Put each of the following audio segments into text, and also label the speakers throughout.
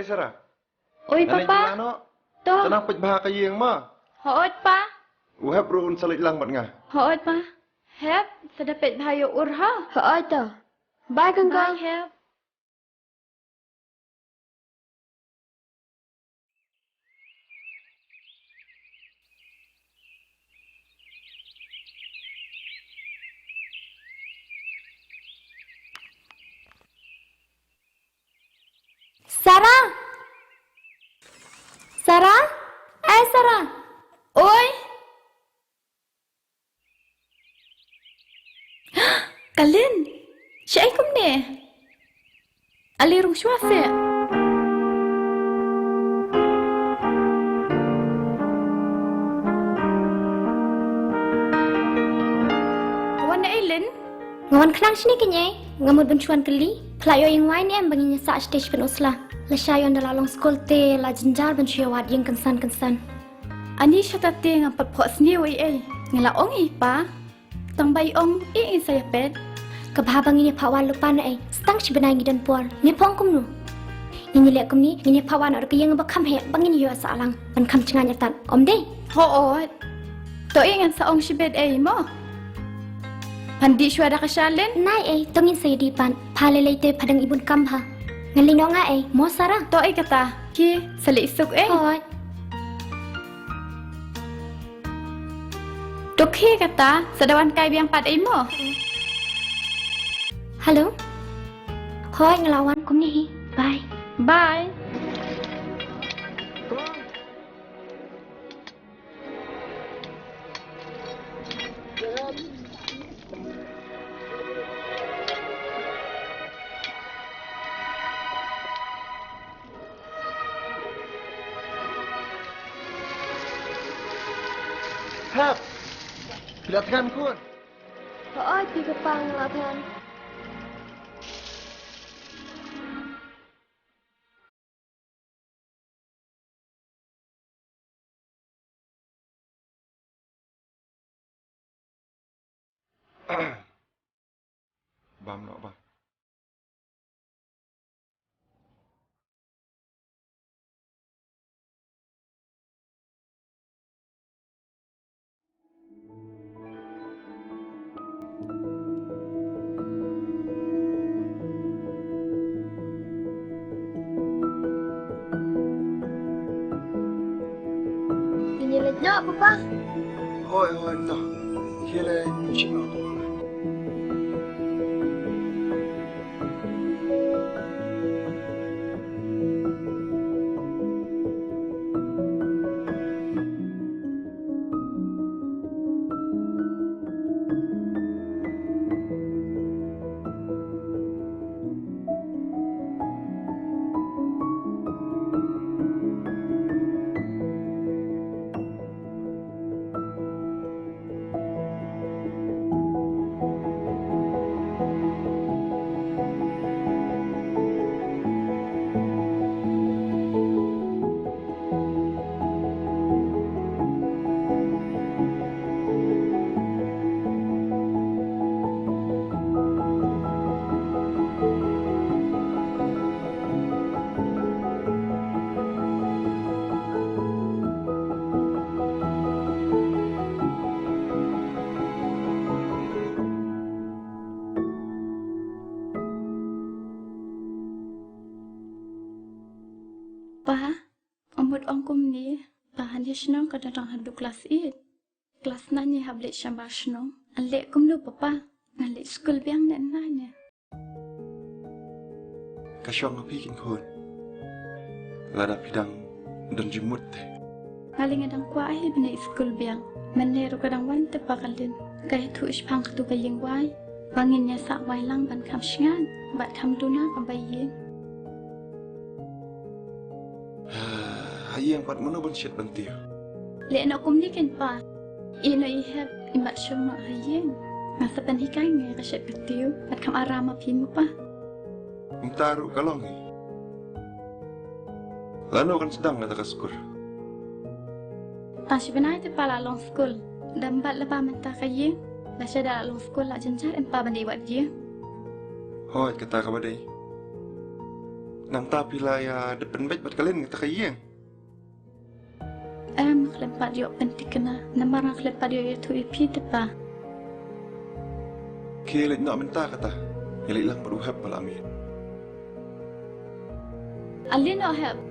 Speaker 1: Sarah.
Speaker 2: Oi, Papa.
Speaker 1: Toh. Tenang pejbah kayeng ma.
Speaker 2: Hoot, Pa.
Speaker 1: Uhab ruun salit lang bat nga.
Speaker 2: Hoot, Pa. Hep, sedapit bahayo urha. Hoot, toh. Bye, Kang. Bye, Hep.
Speaker 3: Sarah! Sarah? Sarah!
Speaker 2: Oi! Kalin! Siya ay kumne. Alirong swafe. Kawan na Aileen?
Speaker 3: Ngawan kenang sini kenyai, ngamud bencuan keli. Pelayo yang wain ni bangin sak stage pen uslah. Lasyayon dalalong skol te la jenjar bencuawat yang kensan.
Speaker 2: Ani siya tate nga patpok sniyo ay. Ngalaong ipa. Tambay ong saya pet.
Speaker 3: Kabhabang ini pawan lupa na ay. Stang si benay ngidan puar. Ni pong kum nu. Ini liat kum ni, ini pawan ar kayang bakam he bangin yo asalang. Ban kam cengan nyatan. Om deh.
Speaker 2: Hoot. To ingan sa ong si bed ay mo. Pandi syuada ka syalin?
Speaker 3: Nay ay, tongin saya dipan. Palelay te padang ibun kamha. Ngalino nga ay, mo Sarah.
Speaker 2: To ay kata. Ki, sali isuk ay.
Speaker 3: Hoot.
Speaker 2: Tukhi kata, sadawan kay biyang pad ay mo.
Speaker 3: Halo? Hoy, ngelawan kum ni. Bye.
Speaker 2: Bye.
Speaker 1: Hap. Lihatkan kun.
Speaker 3: Hoy, tiga pang latihan.
Speaker 1: Bam nak bam.
Speaker 3: Ini lenyok, Papa.
Speaker 1: Hoi toh. Kile cino.
Speaker 2: Pa, omud ongkum ni, bahan hisnong kadang haduk kelas 8. Kelas nanya hablik syambasno, alek kum lu papa, alek skul biang nek nanya.
Speaker 1: Kasyong api kin kun. Lada pidang dan jimut.
Speaker 2: Ngaling adang kuai bina skul biang, meneru kadang wan tepakalin, kaya tu ispang katu kayeng wai, banginnya sak wai lang ban kam shingan, bat kam duna kabayin.
Speaker 1: Hayang pat mana pun syet bantiu.
Speaker 2: Lek nak kum ni kan pa, ino ihab imat syoma hayeng, ngasa panhikai ngai kasyat ketiu, bat kam arama pimu pa.
Speaker 1: Mentaru kalong ni. Lano kan sedang kata kaskur.
Speaker 2: Tasya benai te pala long skul, dan bat lepa mentah kayeng, dasya dah long skul lah jencar empa bandai buat dia.
Speaker 1: Hoi kata kabadai. Nang tapi Layaa depan baik bat kalian kita kayeng.
Speaker 2: Kelempat yuk pentikna. Namarang kelempat yuk itu ipi tepa.
Speaker 1: Kelet nak mentah kata. Yelit lang beruhab balami.
Speaker 2: Alin nak help.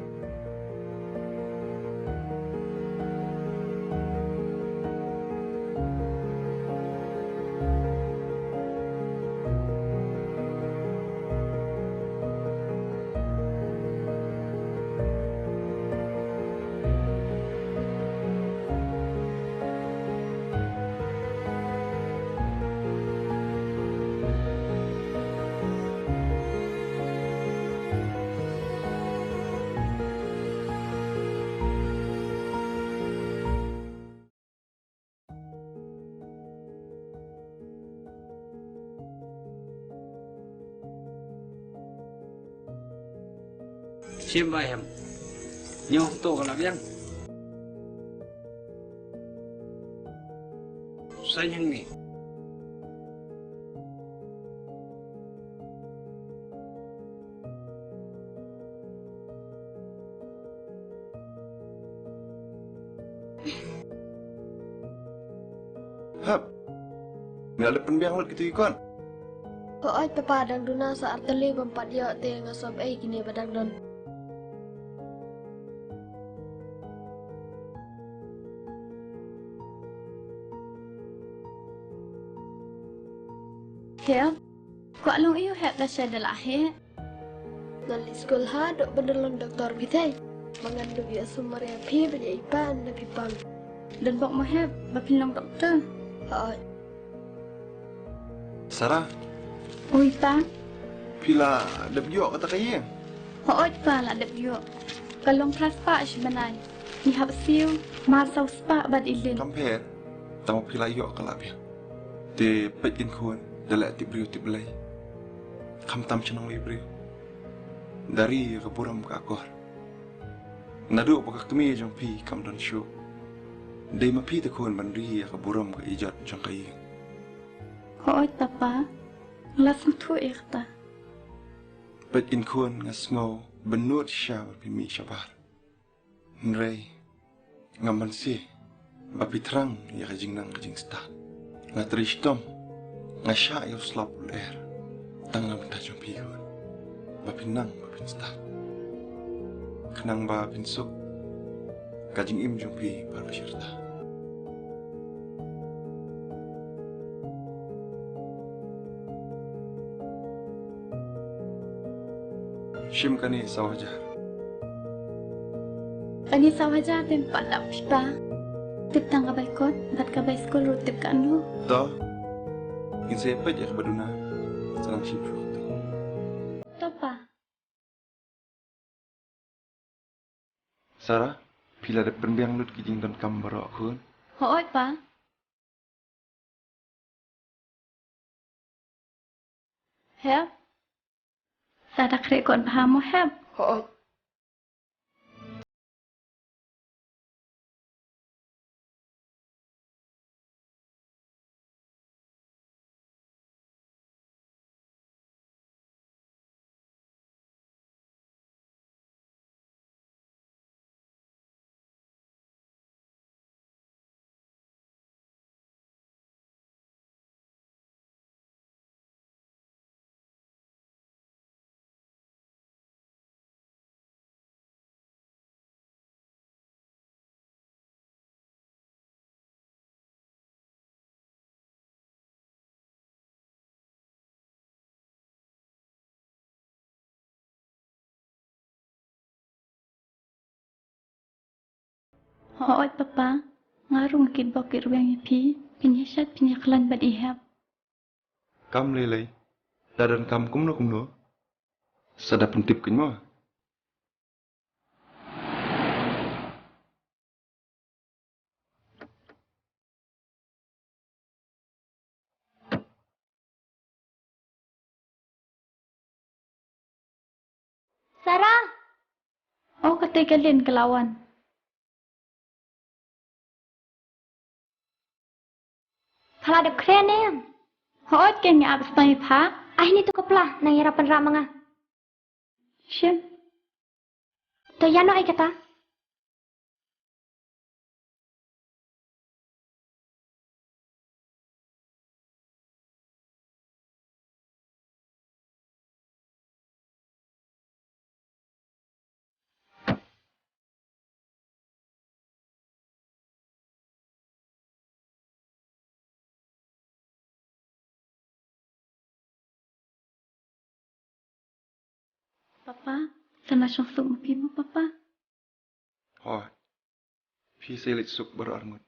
Speaker 4: Siapa em? Nyoh tu kalau yang sayang ni.
Speaker 1: Hap. Ni ada penbiang lot gitu ikon.
Speaker 5: Oi papa dang duna sa arteli bempat yo te ngasob kini badang don.
Speaker 2: Help. Kuat long iyo help dah saya dah lahir.
Speaker 5: Ngali skul ha dok bendelon doktor bitai. Mengandung ya sumber ya PHIBA ya ipan na pipang.
Speaker 2: Dan bok mau help bapin long doktor.
Speaker 5: Oi.
Speaker 1: Sarah,
Speaker 2: Oi pa.
Speaker 1: pila ada biok kata kayeng.
Speaker 2: Oi pa lah dep yo. Kalong kelas pa sebenarnya. Ni hab siu mar sau spa bad ilin.
Speaker 1: Kamper. Tamu pila yok kalap ya. Te pekin kun. Dalam tibrio tiblai, kam tam cenang librio. Dari keburam ke akor. Nadu pakak temi jang pi kam don show. Dei ma pi tekun bandri keburam ke ijat jang kai.
Speaker 2: Oi papa. Langsung tu ikhta.
Speaker 1: Pekin kun ngasngau benut syah pimi syabar. Nrei ngaman si bapi terang ya kajing nang kajing sta. Ngatristom ngasya ya slap ler tangam tajam piun bapinang bapin star kenang bapin suk kajing im jumpi baru syirta shim kani sawaja
Speaker 2: Ani sawaja tempat dak PHIBA. Tip tang kabai kot, bat kabai skul rutip kanu.
Speaker 1: toh in sepet ya kebaduna senang shim tu
Speaker 2: Topa.
Speaker 1: Sarah pila ada penbiang lut kijing don kam barok kun
Speaker 2: Oi pa. Help. Sada krek kon paham help.
Speaker 5: Oi.
Speaker 2: Oi papa. Ngarung kid bokir wang pi. Pinyasat pinyaklan bad ihap.
Speaker 1: kam lelai dadan kam kumno sada pentip kenyo
Speaker 3: Sarah,
Speaker 2: Oh kata kalian kelawan.
Speaker 3: pala dep kren em.
Speaker 2: Oi ken ngap spai pa.
Speaker 3: Ah ni tu kepala nang irapan ramanga.
Speaker 2: Siap.
Speaker 3: To yano ay kata?
Speaker 2: Papa, sana siyang sumupi mo, Papa.
Speaker 1: Hoi. Phi selit suk berarmut.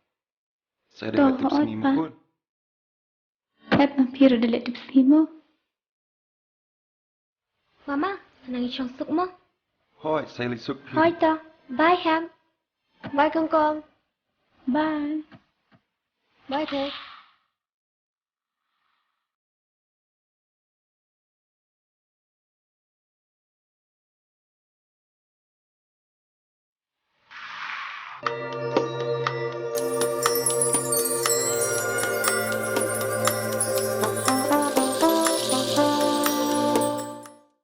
Speaker 1: Saya
Speaker 2: Toh,
Speaker 1: dah tips
Speaker 2: hoot,
Speaker 1: ni
Speaker 2: Pa.
Speaker 1: pun.
Speaker 2: Pep ang piro dalit tipsi mo.
Speaker 3: Mama, senangi siyang suk mo.
Speaker 1: Hoi, selit suk phi.
Speaker 3: Hoy to. Bye, Ham.
Speaker 5: Bye, Kong Kong.
Speaker 2: Bye.
Speaker 5: Bye, Tek.